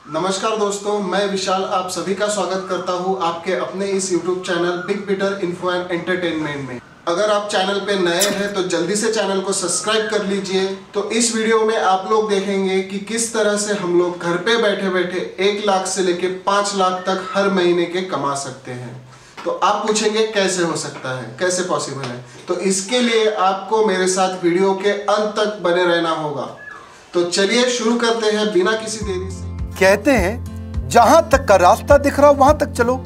नमस्कार दोस्तों, मैं विशाल आप सभी का स्वागत करता हूं आपके अपने इस YouTube channel big Peter info and entertainment में। अगर आप चैनल पे नए हैं तो जल्दी से चैनल को सब्सक्राइब कर लीजिए। तो इस वीडियो में आप लोग देखेंगे कि किस तरह से हम लोग घर पे बैठे बैठे 1 लाख से लेके 5 लाख तक हर महीने के कमा सकते हैं। तो आप पूछेंगे कैसे हो सकता है, कैसे पॉसिबल है। तो इसके लिए आपको मेरे साथ वीडियो के अंत तक बने रहना होगा। तो चलिए शुरू करते हैं बिना किसी देरी से। कहते हैं जहां तक का रास्ता दिख रहा हो वहां तक चलो,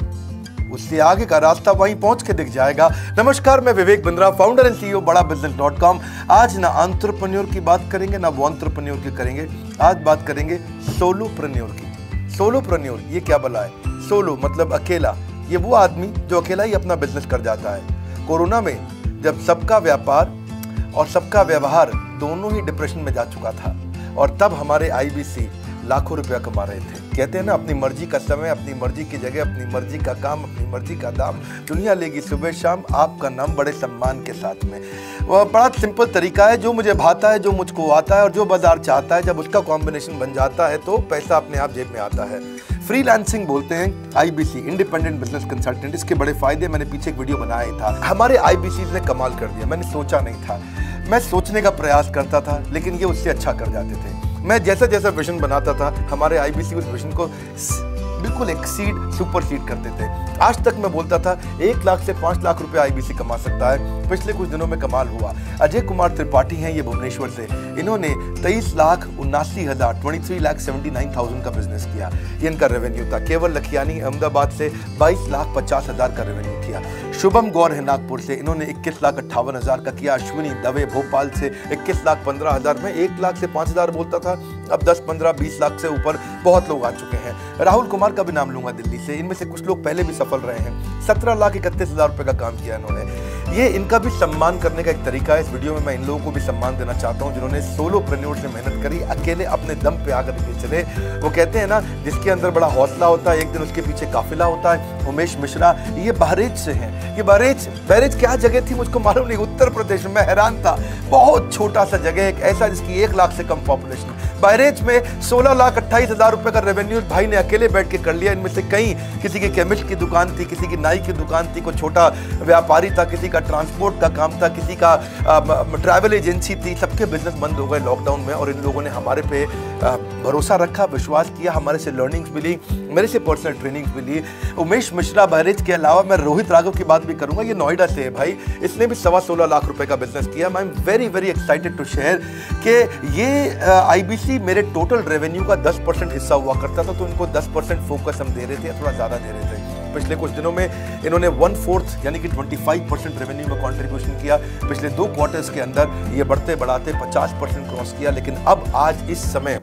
उससे आगे का रास्ता वहीं पहुंच के दिख जाएगा। नमस्कार, मैं Vivek Bindra, founder and CEO बड़ाबिजनेस.com। आज ना एंटरप्रेन्योर की बात करेंगे ना वो एंटरप्रेन्योर की करेंगे, आज बात करेंगे सोलोप्रेन्योर की। सोलोप्रेन्योर ये क्या भला है? सोलो मतलब अकेला, ये वो आदमी जो अकेला ही अपना बिजनेस कर जाता है। कोरोना में जब सबका व्यापार और सबका व्यवहार दोनों ही डिप्रेशन में जा चुका था और तब हमारे IBC लाखों रुपया कमा रहे थे। कहते हैं ना, अपनी मर्जी का समय, अपनी मर्जी की जगह, अपनी मर्जी का काम, अपनी मर्जी का दाम, दुनिया लेगी सुबह शाम आपका नाम बड़े सम्मान के साथ में। वह बड़ा सिंपल तरीका है, जो मुझे भाता है, जो मुझको आता है और जो बाजार चाहता है, जब उसका कॉम्बिनेशन बन जाता है तो पैसा अपने आप जेब में आता है। फ्रीलांसिंग बोलते हैं IBC, इंडिपेंडेंट बिजनेस कंसल्टेंट। इसके बड़े फायदे मैंने पीछे एक वीडियो बनाया ही था। हमारे IBC ने कमाल कर दिया, मैंने सोचा नहीं था। मैं सोचने का प्रयास करता था लेकिन ये उससे अच्छा कर जाते थे। मैं जैसा जैसा विजन बनाता था हमारे IBC उस विजन को बिल्कुल सुपरसीड करते थे। आज तक मैं बोलता था 1 लाख से 5 लाख रुपए IBC कमा सकता है। पिछले कुछ दिनों में कमाल हुआ। अजय कुमार त्रिपाठी हैं ये भुवनेश्वर से, इन्होंने 23,79,000 का बिजनेस किया। ये इनका रेवेन्यू था। केवल लखियानी अहमदाबाद से 22,50,000 का रेवेन्यू किया। शुभम गौर है नागपुर से, इन्होंने 21,58,000 का किया। अश्विनी दवे भोपाल से 21,15,000 में 1 लाख से 5,000 बोलता था, अब 10, 15, 20 लाख से ऊपर बहुत लोग आ चुके हैं। राहुल कुमार का भी नाम लूंगा दिल्ली से, इनमें से कुछ लोग पहले भी सफल रहे हैं। 17,31,000 रुपए का काम किया इन्होंने। ये इनका भी सम्मान करने का एक तरीका है। इस वीडियो में मैं इन लोगों को भी सम्मान देना चाहता हूं जिन्होंने सोलोप्रेन्योर से मेहनत करी, अकेले अपने दम पे आकर के चले। वो कहते हैं ना, जिसके अंदर बड़ा हौसला होता है एक दिन उसके पीछे काफिला होता है। उमेश मिश्रा ये बहरेज से हैं। ये बहरेज क्या जगह थी मुझको मालूम नहीं, उत्तर प्रदेश में। मैं हैरान था, बहुत छोटा सा जगह, एक ऐसा जिसकी 1 लाख से कम पॉपुलेशन। बहरेज में 16,28,000 रुपए का रेवेन्यू भाई ने अकेले बैठ के कर लिया। इनमें से कई, किसी की केमिस्ट की दुकान थी, किसी की नाई की दुकान थी, कोई छोटा व्यापारी था, किसी का ट्रांसपोर्ट का काम था, किसी का ट्रैवल एजेंसी थी। सबके बिजनेस बंद हो गए लॉकडाउन में और इन लोगों ने हमारे पे भरोसा रखा, विश्वास किया। हमारे से लर्निंग्स मिली, मेरे से पर्सनल ट्रेनिंग्स मिली। उमेश मिश्रा बहरेज के अलावा मैं रोहित राघव की बात भी करूंगा, ये नोएडा से है भाई। इसने भी 16.25 लाख रुपए का बिजनेस किया। I am very very excited to share कि ये IBC मेरे टोटल रेवेन्यू का 10% हिस्सा हुआ करता था, तो इनको 10% फोकस हम दे रहे थे, थोड़ा ज्यादा दे रहे थे। पिछले कुछ दिनों में इन्होंने 1/4 यानी कि 25% रेवेन्यू में कंट्रीब्यूशन किया। पिछले 2 क्वार्टर्स के अंदर ये बढ़ते बढ़ाते 50% क्रॉस किया। लेकिन अब आज इस समय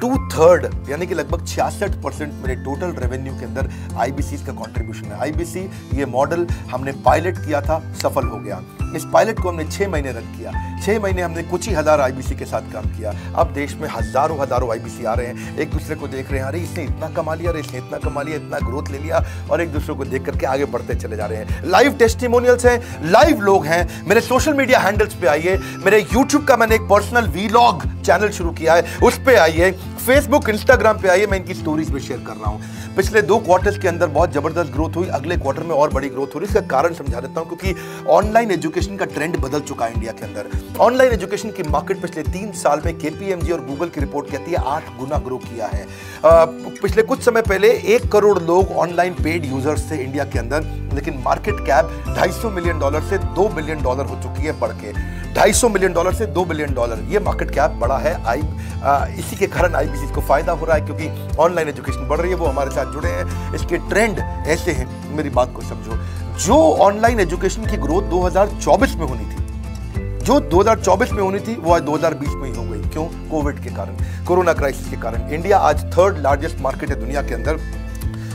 2/3 यानी कि लगभग 66% मेरे टोटल रेवेन्यू के अंदर IBC का कंट्रीब्यूशन है। IBC ये मॉडल हमने पायलट किया था, सफल हो गया। इस पायलट को हमने 6 महीने रन किया। 6 महीने हमने कुछ ही हजार IBC के साथ काम किया। अब देश में हजारों IBC आ रहे हैं, एक दूसरे को देख रहे हैं, अरे इसने इतना कमा लिया, अरे इसने इतना कमा लिया, इतना ग्रोथ ले लिया, और एक दूसरे को देख करके आगे बढ़ते चले जा रहे हैं। लाइव टेस्टिमोनियल्स हैं, लाइव लोग हैं। मेरे सोशल मीडिया हैंडल्स पे आइए, मेरे YouTube का मैंने एक पर्सनल वीलॉग चैनल शुरू किया है, उस पे आइए। फेसबुक, इंस्टाग्राम पे आइए, मैं इनकी स्टोरीज में शेयर कर रहा हूं। पिछले 2 क्वार्टर्स के अंदर बहुत जबरदस्त ग्रोथ हुई, अगले क्वार्टर में और बड़ी ग्रोथ हो रही है। इसका कारण समझा देता हूं, क्योंकि ऑनलाइन एजुकेशन का ट्रेंड बदल चुका है इंडिया के अंदर। ऑनलाइन एजुकेशन की मार्केट पिछले 3 साल में KPMG और गूगल की रिपोर्ट कहती है 8 गुना ग्रो किया है। पिछले कुछ समय पहले 1 करोड़ लोग ऑनलाइन पेड यूजर्स थे इंडिया के अंदर, लेकिन मार्केट कैप $250 मिलियन से $2 बिलियन हो चुकी है, बढ़ के $250 मिलियन से $2 बिलियन ये मार्केट कैप बढ़ा है। इसी के कारण IBC को फायदा हो रहा है, क्योंकि ऑनलाइन एजुकेशन बढ़ रही है, वो हमारे साथ जुड़े हैं। इसके ट्रेंड ऐसे हैं, मेरी बात को समझो। जो ऑनलाइन एजुकेशन की ग्रोथ 2024 में होनी थी, जो 2024 में होनी थी, वो आज 2020 में ही हो गई। क्यों? कोविड के कारण, कोरोना क्राइसिस के कारण। इंडिया आज 3rd लार्जेस्ट मार्केट है दुनिया के अंदर।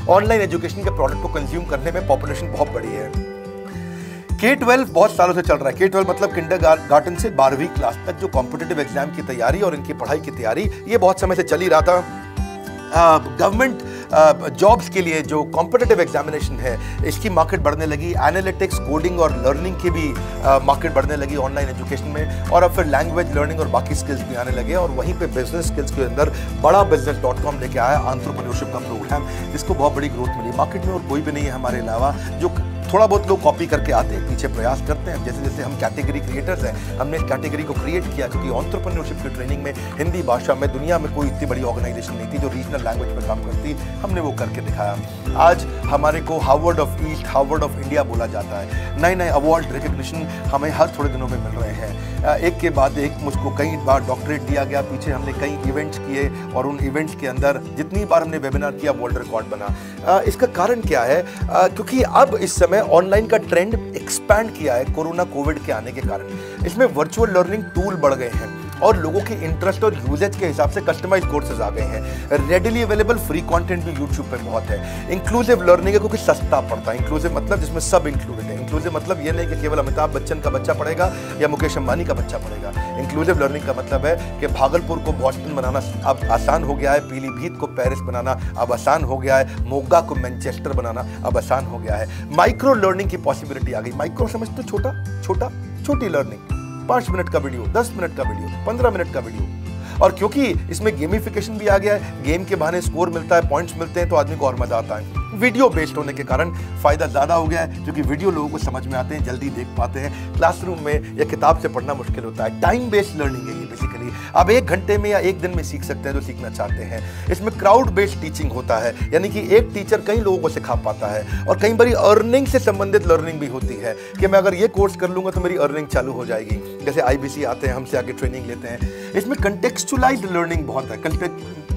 ऑनलाइन एजुकेशन के प्रोडक्ट को कंज्यूम करने में पॉपुलेशन बहुत बड़ी है। K-12 बहुत सालों से चल रहा है। K-12 मतलब किंडरगार्टन से 12वीं क्लास तक जो कॉम्पिटिटिव एग्जाम की तैयारी और इनकी पढ़ाई की तैयारी, ये बहुत समय से चल ही रहा था। गवर्नमेंट जॉब्स के लिए जो कॉम्पिटिटिव एग्जामिनेशन है इसकी मार्केट बढ़ने लगी, एनालिटिक्स, कोडिंग और लर्निंग की भी मार्केट बढ़ने लगी ऑनलाइन एजुकेशन में, और अब फिर लैंग्वेज लर्निंग और बाकी स्किल्स भी आने लगे। और वहीं पे बिजनेस स्किल्स के अंदर बड़ा business.com लेके आया एंटरप्रेन्योरशिप का प्रोग्राम, जिसको बहुत बड़ी ग्रोथ मिली मार्केट में, और कोई भी नहीं है हमारे अलावा जो थोड़ा बहुत लोग कॉपी करके आते हैं, पीछे प्रयास करते हैं। जैसे जैसे हम कैटेगरी क्रिएटर्स हैं, हमने इस कैटेगरी को क्रिएट किया क्योंकि एंटरप्रेन्योरशिप की ट्रेनिंग में हिंदी भाषा में दुनिया में कोई इतनी बड़ी ऑर्गेनाइजेशन नहीं थी जो रीजनल लैंग्वेज पर काम करती, हमने वो करके दिखाया। आज हमारे को Harvard of east, Harvard of India बोला जाता है। नए नए अवार्ड रिकग्निशन हमें हर थोड़े दिनों में मिल रहे हैं, एक के बाद एक। मुझको कई बार डॉक्टरेट दिया गया, पीछे हमने कई इवेंट्स किए और उन इवेंट्स के अंदर जितनी बार हमने वेबिनार किया वर्ल्ड रिकॉर्ड बना। इसका कारण क्या है? क्योंकि अब इस समय ऑनलाइन का ट्रेंड एक्सपैंड किया है कोरोना कोविड के आने के कारण। इसमें वर्चुअल लर्निंग टूल बढ़ गए हैं और लोगों के इंटरेस्ट और यूजेज के हिसाब से कस्टमाइज कोर्सेज आ गए हैं। रेडिली अवेलेबल फ्री कंटेंट भी यूट्यूब पे बहुत है। इंक्लूसिव लर्निंग है क्योंकि सस्ता पड़ता है। इंक्लूसिव मतलब जिसमें सब इंक्लूडेड है। इंक्लूसिव मतलब ये नहीं कि केवल अमिताभ बच्चन का बच्चा पढ़ेगा या मुकेश अंबानी का बच्चा पढ़ेगा। इंक्लूसिव लर्निंग का मतलब है कि भागलपुर को बॉस्टन बनाना अब आसान हो गया है, पीलीभीत को पेरिस बनाना अब आसान हो गया है, मोगा को मैनचेस्टर बनाना अब आसान हो गया है। माइक्रो लर्निंग की पॉसिबिलिटी आ गई। माइक्रो समझते छोटा छोटा छोटी लर्निंग, 5 मिनट का वीडियो, 10 मिनट का वीडियो, 15 मिनट का वीडियो। और क्योंकि इसमें गेमिफिकेशन भी आ गया है, गेम के बहाने स्कोर मिलता है, पॉइंट्स मिलते हैं, तो आदमी को और मजा आता है। वीडियो बेस्ड होने के कारण फायदा ज्यादा हो गया है क्योंकि वीडियो लोगों को समझ में आते हैं, जल्दी देख पाते हैं। क्लासरूम में या किताब से पढ़ना मुश्किल होता है। टाइम बेस्ड लर्निंग है ये बेसिकली। आप 1 घंटे में या 1 दिन में सीख सकते हैं जो सीखना चाहते हैं। इसमें क्राउड बेस्ड टीचिंग होता है, यानी कि एक टीचर कई लोगों को सिखा पाता है। और कई बारी अर्निंग से संबंधित लर्निंग भी होती है कि मैं अगर ये कोर्स कर लूंगा तो मेरी अर्निंग चालू हो जाएगी। जैसे IBC आते हैं, हमसे आके ट्रेनिंग लेते हैं। इसमें कंटेक्चुअलाइज्ड लर्निंग बहुत है।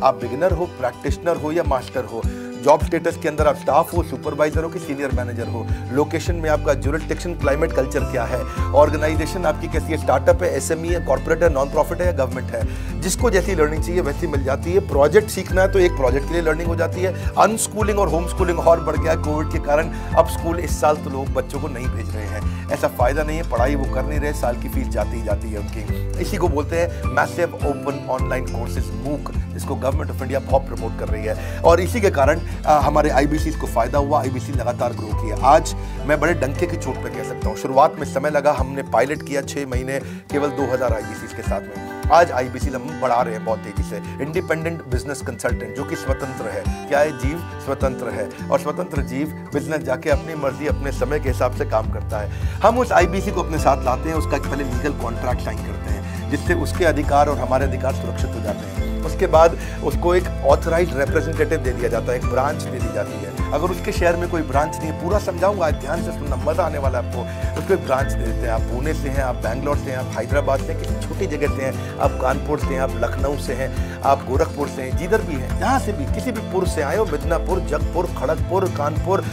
आप बिगिनर हो, प्रैक्टिशनर हो या मास्टर हो, जॉब स्टेटस के अंदर आप स्टाफ हो, सुपरवाइजर हो कि सीनियर मैनेजर हो, लोकेशन में आपका जुरिस्डिक्शन, क्लाइमेट, कल्चर क्या है, ऑर्गेनाइजेशन आपकी कैसी है, स्टार्टअप है, SME है, कॉर्पोरेट है, नॉन प्रॉफिट है या गवर्नमेंट है। जिसको जैसी लर्निंग चाहिए वैसी मिल जाती है। प्रोजेक्ट सीखना है तो एक प्रोजेक्ट के लिए लर्निंग हो जाती है। अनस्कूलिंग और होम स्कूलिंग और बढ़ गया है कोविड के कारण। अब स्कूल इस साल तो लोग बच्चों को नहीं भेज रहे हैं, ऐसा फायदा नहीं है, पढ़ाई वो कर नहीं रहे, साल की फीस जाती ही जाती है उनकी। इसी को बोलते हैं massive open online courses, MOOC, जिसको गवर्नमेंट ऑफ इंडिया बहुत प्रमोट कर रही है। और इसी के कारण हमारे IBC को फायदा हुआ। IBC लगातार ग्रो किया। आज मैं बड़े डंके की चोट पे कह सकता हूँ, शुरुआत में समय लगा, हमने पायलट किया 6 महीने केवल 2000 IBC के साथ में। आज IBC हम बढ़ा रहे हैं बहुत तेजी से। इंडिपेंडेंट बिजनेस कंसल्टेंट जो कि स्वतंत्र है। क्या है? जीव स्वतंत्र है, और स्वतंत्र जीव बिजनेस जाके अपनी मर्जी अपने समय के हिसाब से काम करता है। हम उस IBC को अपने साथ लाते हैं, उसका पहले लीगल कॉन्ट्रैक्ट साइन करते हैं जिससे उसके अधिकार और हमारे अधिकार सुरक्षित हो जाते हैं। उसके बाद उसको एक ऑथराइज्ड रिप्रेजेंटेटिव दे दिया जाता है, एक ब्रांच दे दी जाती है। अगर उसके शहर में कोई ब्रांच नहीं है, पूरा समझाऊंगा, ध्यान से सुनना, मजा आने वाला है आपको। उसको एक ब्रांच दे देते हैं। आप पुणे से हैं, आप बैंगलोर से हैं, आप हैदराबाद से हैं, किसी छोटी जगह से हैं, आप कानपुर से हैं, आप लखनऊ से हैं, आप गोरखपुर से हैं, जिधर भी हैं, जहाँ से भी, किसी भी पुर से आए हो, मिदनापुर, जगपुर, खड़गपुर, कानपुर,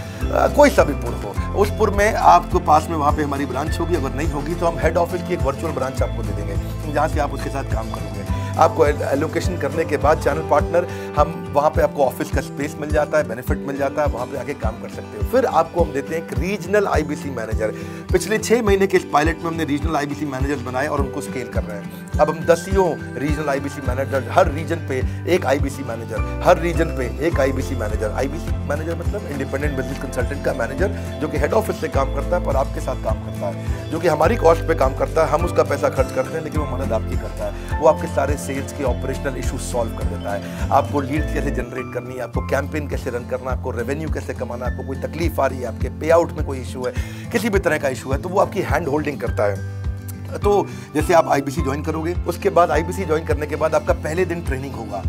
कोई सा भी पुर हो, उस पुर में आपको पास में वहाँ पे हमारी ब्रांच होगी। अगर नहीं होगी तो हम हेड ऑफिस की एक वर्चुअल ब्रांच आपको दे देंगे जहाँ से आप उसके साथ काम करोगे। आपको एलोकेशन करने के बाद चैनल पार्टनर, हम वहाँ पे आपको ऑफिस का स्पेस मिल जाता है, बेनिफिट मिल जाता है, वहाँ पे आके काम कर सकते हो। फिर आपको हम देते हैं एक रीजनल IBC मैनेजर। पिछले 6 महीने के इस पायलट में हमने रीजनल IBC मैनेजर बनाए और उनको स्केल कर रहे हैं। अब हम 10 रीजनल IBC मैनेजर, हर रीजन पे एक IBC मैनेजर, हर रीजन पे एक IBC मैनेजर। IBC मैनेजर मतलब इंडिपेंडेंट बिजनेस कंसल्टेंट का मैनेजर, जो कि हेड ऑफिस से काम करता है पर आपके साथ काम करता है, जो कि हमारी कॉस्ट पे काम करता है। हम उसका पैसा खर्च करते हैं लेकिन वो मदद आपकी करता है। वो आपके सारे सेल्स के ऑपरेशनल इशू सॉल्व कर देता है। आपको लीड कैसे जनरेट करनी है, आपको कैंपेन कैसे रन करना है, आपको रेवेन्यू कैसे कमाना है, आपको कोई तकलीफ आ रही है, आपके पे आउट में कोई इशू है, किसी भी तरह का इशू है, तो वो आपकी हैंड होल्डिंग करता है। तो जैसे आप IBC ज्वाइन करोगे, उसके बाद IBC ज्वाइन करने के बाद आपका पहले दिन ट्रेनिंग होगा।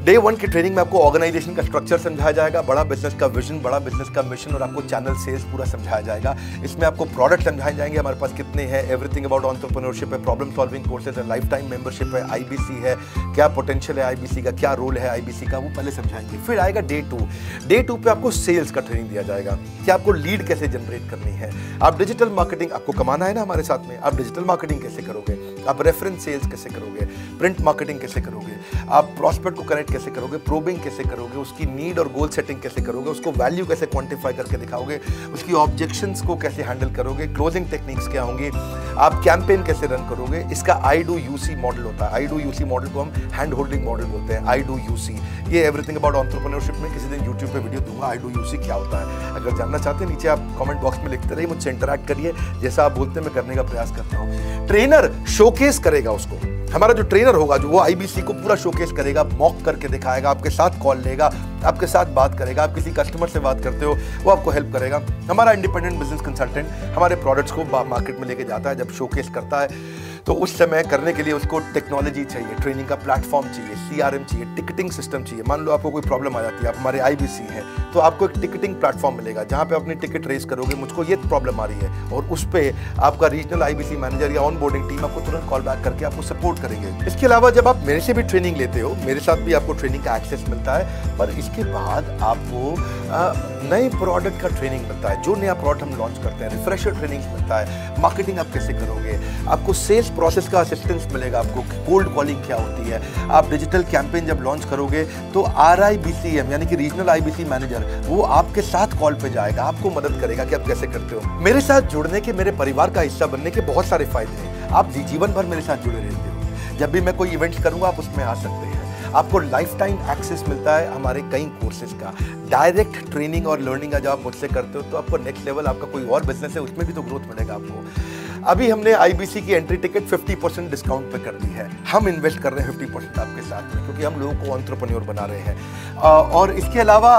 डे 1 की ट्रेनिंग में आपको ऑर्गेनाइजेशन का स्ट्रक्चर समझाया जाएगा, बड़ा बिजनेस का विजन, बड़ा बिजनेस का मिशन, और आपको चैनल सेल्स पूरा समझाया जाएगा। इसमें आपको प्रोडक्ट समझाए जाएंगे, हमारे पास कितने हैं, एवरीथिंग अबाउट एंटरप्रेन्योरशिप है, प्रॉब्लम सॉल्विंग कोर्सेज है, लाइफ टाइम मेंबरशिप है, IBC है, क्या पोटेंशियल है IBC का, क्या रोल है IBC का, वो पहले समझाएंगे। फिर आएगा डे 2। डे 2 पे आपको सेल्स का ट्रेनिंग दिया जाएगा कि आपको लीड कैसे जनरेट करनी है। आप डिजिटल मार्केटिंग, आपको कमाना है ना हमारे साथ में, आप डिजिटल मार्केटिंग कैसे करोगे, आप रेफरेंस सेल्स कैसे करोगे, प्रिंट मार्केटिंग कैसे करोगे, आप प्रॉस्पेक्ट को कनेक्ट कैसे करोगे, प्रोबिंग कैसे करोगे, उसकी नीड और गोल सेटिंग कैसे करोगे, उसको वैल्यू कैसे क्वांटिफाई करके दिखाओगे, उसकी ऑब्जेक्शंस को कैसे हैंडल करोगे, क्लोजिंग टेक्निक्स क्या होंगी, आप कैंपेन कैसे रन करोगे। इसका I-Do-U-C मॉडल होता है। I-Do-U-C मॉडल को हम हैंड होल्डिंग मॉडल बोलते हैं। I-Do-U-C, ये एवरीथिंग अबाउट एंटरप्रेन्योरशिप में किसी दिन यूट्यूब पे वीडियो दूंगा। I-Do-U-C क्या होता है, अगर जानना चाहते हैं नीचे आप कमेंट बॉक्स में लिखते रहिए, मुझसे इंटरैक्ट करिए, जैसा आप बोलते हैं मैं करने का प्रयास करता हूँ। ट्रेनर शोकेस करेगा उसको, हमारा जो ट्रेनर होगा जो वो IBC को पूरा शोकेस करेगा, मॉक करके दिखाएगा, आपके साथ कॉल लेगा, आपके साथ बात करेगा, आप किसी कस्टमर से बात करते हो वो आपको हेल्प करेगा। हमारा इंडिपेंडेंट बिजनेस कंसल्टेंट हमारे प्रोडक्ट्स को मार्केट में लेके जाता है, जब शोकेस करता है तो उस समय करने के लिए उसको टेक्नोलॉजी चाहिए, ट्रेनिंग का प्लेटफॉर्म चाहिए, CRM चाहिए, टिकटिंग सिस्टम चाहिए। मान लो आपको कोई प्रॉब्लम आ जाती है, आप हमारे IBC हैं, तो आपको एक टिकटिंग प्लेटफॉर्म मिलेगा जहां पे अपनी टिकट रेस करोगे, मुझको ये प्रॉब्लम आ रही है, और उस पे आपका रीजनल IBC मैनेजर या ऑनबोर्डिंग टीम आपको तुरंत कॉल बैक करके आपको सपोर्ट करेंगे। इसके अलावा जब आप मेरे से भी ट्रेनिंग लेते हो, मेरे साथ भी आपको ट्रेनिंग का एक्सेस मिलता है, पर इसके बाद आपको नए प्रोडक्ट का ट्रेनिंग मिलता है। जो नया प्रोडक्ट हम लॉन्च करते हैं, रिफ्रेशर ट्रेनिंग मिलता है, मार्केटिंग आप कैसे करोगे, आपको सेल्स प्रोसेस का असिस्टेंस मिलेगा, आपको कोल्ड कॉलिंग क्या होती है, आप डिजिटल कैंपेन जब लॉन्च करोगे तो RIBCM यानी कि रीजनल IBC मैनेजर वो आपके साथ कॉल पे जाएगा, आपको मदद करेगा कि आप कैसे करते हो। मेरे साथ जुड़ने के, मेरे परिवार का हिस्सा बनने के बहुत सारे फायदे हैं। आप जीवन भर मेरे साथ जुड़े रहते हो, जब भी मैं कोई इवेंट करूंगा आप उसमें आ सकते हैं। आपको लाइफ टाइम एक्सेस मिलता है हमारे कई कोर्सेज का, डायरेक्ट ट्रेनिंग और लर्निंग का जब आप मुझसे करते हो तो आपको नेक्स्ट लेवल, आपका कोई और बिजनेस है उसमें भी तो ग्रोथ मिलेगा आपको। अभी हमने IBC की एंट्री टिकट 50% डिस्काउंट पे कर दी है। हम इन्वेस्ट कर रहे हैं 50% आपके साथ में, क्योंकि हम लोगों को एंटरप्रेन्योर बना रहे हैं। और इसके अलावा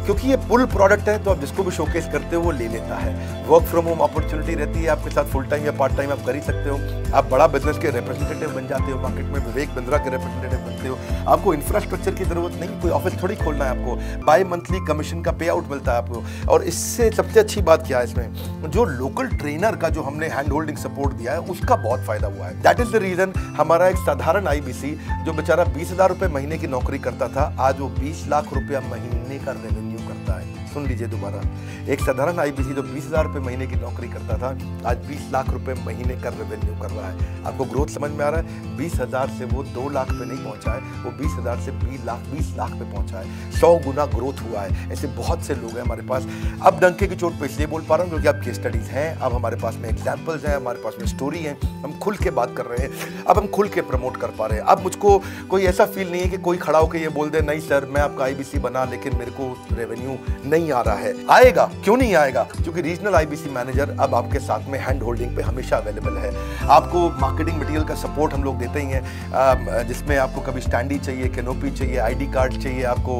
क्योंकि ये पुल प्रोडक्ट है तो आप जिसको भी शोकेस करते हो वो ले लेता है। वर्क फ्रॉम होम अपॉर्चुनिटी रहती है आपके साथ, फुल टाइम या पार्ट टाइम आप कर ही सकते हो। आप बड़ा बिजनेस के रिप्रेजेंटेटिव बन जाते हो, मार्केट में विवेक बिंद्रा के रिप्रेजेंटेटिव बनते हो। आपको इंफ्रास्ट्रक्चर की जरूरत नहीं, कोई ऑफिस थोड़ी खोलना है आपको, बाय मंथली कमीशन का पे आउट मिलता है आपको। और इससे सबसे अच्छी बात क्या है इसमें, जो लोकल ट्रेनर का जो हमने हैंड होल्डिंग सपोर्ट दिया है उसका बहुत फायदा हुआ है। दैट इज द रीजन हमारा एक साधारण IBC जो बेचारा 20,000 रुपए महीने की नौकरी करता था, आज वो 20 लाख रुपया महीने का रेवेन्यू करता है। सुन लीजिए दोबारा, एक साधारण IBC जो 20,000 रुपए महीने की नौकरी करता था आज 20 लाख रुपए महीने का रेवेन्यू कर रहा है। आपको ग्रोथ समझ में आ रहा है? 20,000 से वो 2 लाख पे नहीं पहुंचा है, वो 20,000 से 20 लाख पे पहुंचा है। 100 गुना ग्रोथ हुआ है। ऐसे बहुत से लोग हैं हमारे पास। अब डंके की चोट पे इसलिए बोल पा रहा हूँ क्योंकि अब केस स्टडीज हैं, अब हमारे पास में एग्जाम्पल्स हैं, हमारे पास में स्टोरी है, हम खुल के बात कर रहे हैं, अब हम खुल के प्रमोट कर पा रहे हैं। अब मुझको कोई ऐसा फील नहीं है कि कोई खड़ा होकर ये बोल दे नहीं सर मैं आपका IBC बना लेकिन मेरे को रेवेन्यू नहीं आ रहा है। आएगा, क्यों नहीं आएगा? क्योंकि रीजनल IBC मैनेजर अब आपके साथ में हैंड होल्डिंग पे हमेशा अवेलेबल है। आपको मार्केटिंग मटेरियल का सपोर्ट हम लोग देते ही हैं, जिसमें आपको कभी स्टैंडी चाहिए, कैनोपी चाहिए, ID कार्ड चाहिए, आपको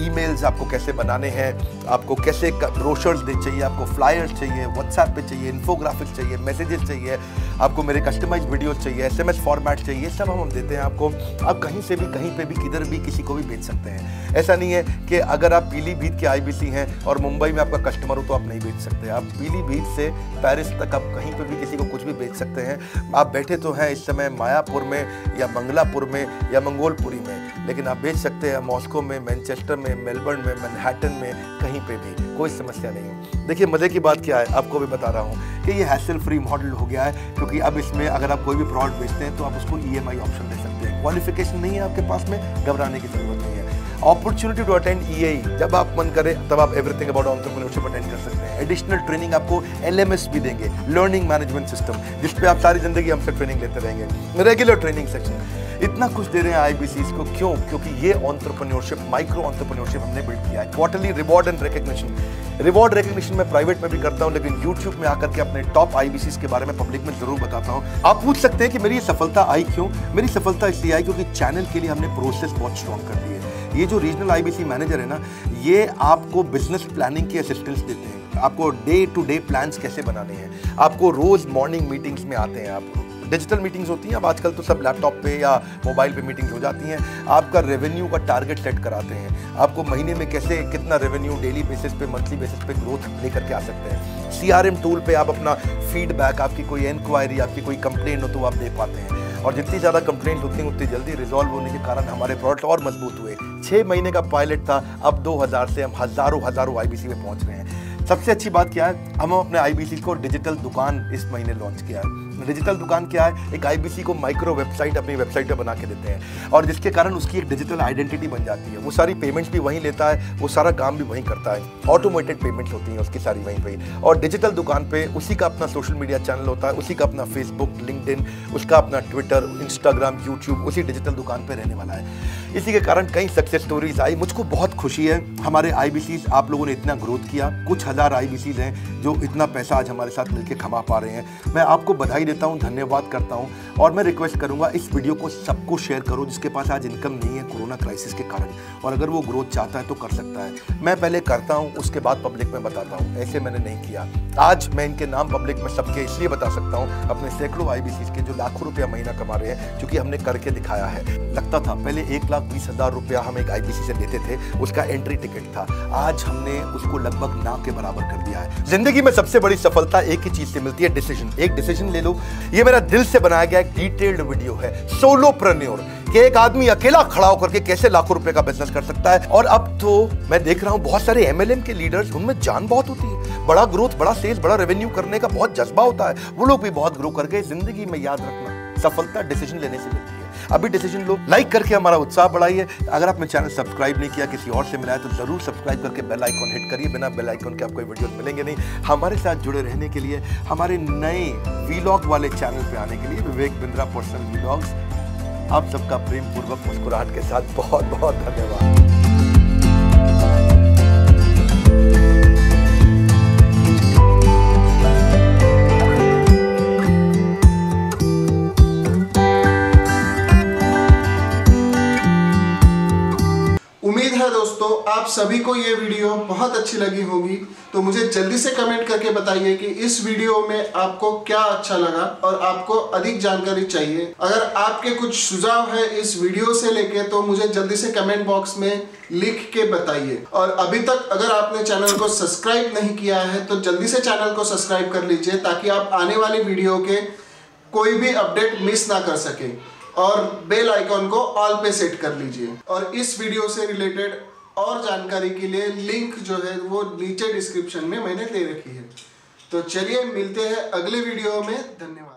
ईमेल्स आपको कैसे बनाने हैं, आपको कैसे ब्रोशर्स चाहिए, आपको फ्लायर्स चाहिए, व्हाट्सएप पे चाहिए, इन्फोग्राफिक्स चाहिए, मैसेजेस चाहिए, आपको मेरे कस्टमाइज वीडियोस चाहिए, SMS फॉर्मेट चाहिए, सब हम देते हैं आपको। आप कहीं से भी, कहीं पे भी, किधर भी, किसी को भी बेच सकते हैं। ऐसा नहीं है कि अगर आप पीलीभीत के IBC हैं और मुंबई में आपका कस्टमर हो तो आप नहीं बेच सकते। आप पीलीभीत से पेरिस तक आप कहीं पे भी किसी को कुछ भी बेच सकते हैं। आप बैठे तो हैं इस समय मायापुर में या मंगलापुर में या मंगोलपुरी में, लेकिन आप बेच सकते हैं मॉस्को में, मैनचेस्टर में, मेलबर्न में, मैनहट्टन में, कहीं पे भी, कोई समस्या नहीं है। देखिए मजे की बात क्या है, आपको भी बता रहा हूँ कि ये हैसल फ्री मॉडल हो गया है, क्योंकि अब इसमें अगर आप कोई भी प्रोडक्ट बेचते हैं तो आप उसको EMI ऑप्शन दे सकते हैं। क्वालिफिकेशन नहीं है आपके पास में, घबराने की जरूरत नहीं है। अपॉर्चुनिटी टू अटेंड EAE, जब आप मन करे तब आप एवरीथिंग अबाउट एंटरप्रेन्योरशिप अटेंड कर सकते हैं। एडिशनल ट्रेनिंग आपको LMS भी देंगे, लर्निंग मैनेजमेंट सिस्टम, जिस पे आप सारी जिंदगी हमसे ट्रेनिंग लेते रहेंगे। रेगुलर ट्रेनिंग सेक्शन, इतना कुछ दे रहे हैं IBCs को, क्यों? क्योंकि ये एंटरप्रेन्योरशिप, माइक्रो एंटरप्रेन्योरशिप हमने बिल्ड किया है। Quarterly reward and recognition, reward recognition मैं प्राइवेट में भी करता हूं, लेकिन YouTube में आकर के अपने टॉप IBCs के बारे में पब्लिक में जरूर बताता हूं। आप पूछ सकते हैं कि मेरी ये सफलता आई क्यों? मेरी सफलता इसलिए आई क्योंकि चैनल के लिए हमने प्रोसेस बहुत स्ट्रॉन्ग कर दी है। ये जो रीजनल IBC मैनेजर है ना, ये आपको बिजनेस प्लानिंग की असिस्टेंस देते हैं, आपको डे टू डे प्लान्स कैसे बनाने हैं, आपको रोज मॉर्निंग मीटिंग्स में आते हैं, आप डिजिटल मीटिंग्स होती हैं, अब आजकल तो सब लैपटॉप पे या मोबाइल पे मीटिंग्स हो जाती हैं। आपका रेवेन्यू का टारगेट सेट कराते हैं, आपको महीने में कैसे कितना रेवेन्यू डेली बेसिस पे, मंथली बेसिस पे ग्रोथ लेकर के आ सकते हैं। CRM टूल पे आप अपना फीडबैक, आपकी कोई इंक्वायरी, आपकी कोई कंप्लेंट हो तो आप दे पाते हैं, और जितनी ज़्यादा कंप्लेंट होती हैं उतनी जल्दी रिजॉल्व होने के कारण हमारे प्रोडक्ट और मजबूत हुए। 6 महीने का पायलट था, अब 2000 से हम हज़ारों IBC में पहुँच रहे हैं। सबसे अच्छी बात क्या है, हम अपने IBC को डिजिटल दुकान इस महीने लॉन्च किया है। डिजिटल दुकान क्या है, एक आईबीसी को माइक्रो वेबसाइट अपनी वेबसाइट पे बना के देते हैं और जिसके कारण उसकी एक डिजिटल आइडेंटिटी बन जाती है। वो सारी पेमेंट्स भी वहीं लेता है, वो सारा काम भी वहीं करता है, ऑटोमेटेड पेमेंट्स होती हैं उसकी सारी वहीं पे। और डिजिटल दुकान पे उसी का अपना सोशल मीडिया चैनल होता है, उसी का अपना फेसबुक, लिंक्डइन, उसका अपना ट्विटर, इंस्टाग्राम, यूट्यूब उसी डिजिटल दुकान पे रहने वाला है। इसी के कारण कई सक्सेस स्टोरीज आई। मुझको बहुत खुशी है, हमारे आईबीसीज आप लोगों ने इतना ग्रोथ किया। कुछ हज़ार आईबीसीज हैं जो इतना पैसा आज हमारे साथ मिलकर कमा पा रहे हैं। मैं आपको बधाई देता हूं, धन्यवाद करता हूं और मैं रिक्वेस्ट करूंगा इस वीडियो को सबको शेयर करो जिसके पास आज इनकम नहीं है कोरोना क्राइसिस के कारण, और अगर वो ग्रोथ चाहता है तो कर सकता है। मैं पहले करता हूं, उसके बाद पब्लिक में बताता हूं, ऐसे मैंने नहीं किया। आज मैं इनके नाम पब्लिक में सबके इसलिए बता सकता हूं, अपने सैकड़ों आईबीसीज के जो लाखों रुपया महीना कमा रहे हैं, क्योंकि हमने करके दिखाया है। लगता था पहले 1,20,000 रुपया हम एक आईबीसी से लेते थे, उसका एंट्री टिकट था, आज हमने उसको लगभग ना के बराबर कर दिया है। जिंदगी में सबसे बड़ी सफलता एक ही चीज से मिलती है, डिसीजन। एक डिसीजन ले लो। ये मेरा दिल से बनाया गया एक डिटेल्ड वीडियो है, सोलोप्रेन्योर, कि एक आदमी अकेला खड़ा होकर के कैसे लाखों रुपए का बिजनेस कर सकता है। और अब तो मैं देख रहा हूं बहुत सारे एमएलएम के लीडर्स, उनमें जान बहुत होती है, बड़ा ग्रोथ, बड़ा सेल्स, बड़ा रेवेन्यू करने का बहुत जज्बा होता है, वो लोग भी बहुत ग्रो कर गए। जिंदगी में याद रखना, सफलता डिसीजन लेने से मिलती है। अभी डिसीजन लो, लाइक करके हमारा उत्साह बढ़ाइए। अगर आपने चैनल सब्सक्राइब नहीं किया, किसी और से मिला है, तो जरूर सब्सक्राइब करके बेल आइकॉन हिट करिए। बिना बेल आइकॉन के आपको वीडियो मिलेंगे नहीं। हमारे साथ जुड़े रहने के लिए, हमारे नए वीलॉग वाले चैनल पे आने के लिए, विवेक बिंद्रा पर्सनल वीलॉग्स, आप सबका प्रेम पूर्वक मुस्कुराहट के साथ बहुत बहुत धन्यवाद। उम्मीद है दोस्तों आप सभी को ये वीडियो बहुत अच्छी लगी होगी, तो मुझे जल्दी से कमेंट करके बताइए कि इस वीडियो में आपको क्या अच्छा लगा और आपको अधिक जानकारी चाहिए। अगर आपके कुछ सुझाव है इस वीडियो से लेके, तो मुझे जल्दी से कमेंट बॉक्स में लिख के बताइए। और अभी तक अगर आपने चैनल को सब्सक्राइब नहीं किया है तो जल्दी से चैनल को सब्सक्राइब कर लीजिए, ताकि आप आने वाली वीडियो के कोई भी अपडेट मिस ना कर सके। और बेल आइकॉन को ऑल पे सेट कर लीजिए। और इस वीडियो से रिलेटेड और जानकारी के लिए लिंक जो है वो नीचे डिस्क्रिप्शन में मैंने दे रखी है। तो चलिए मिलते हैं अगले वीडियो में। धन्यवाद।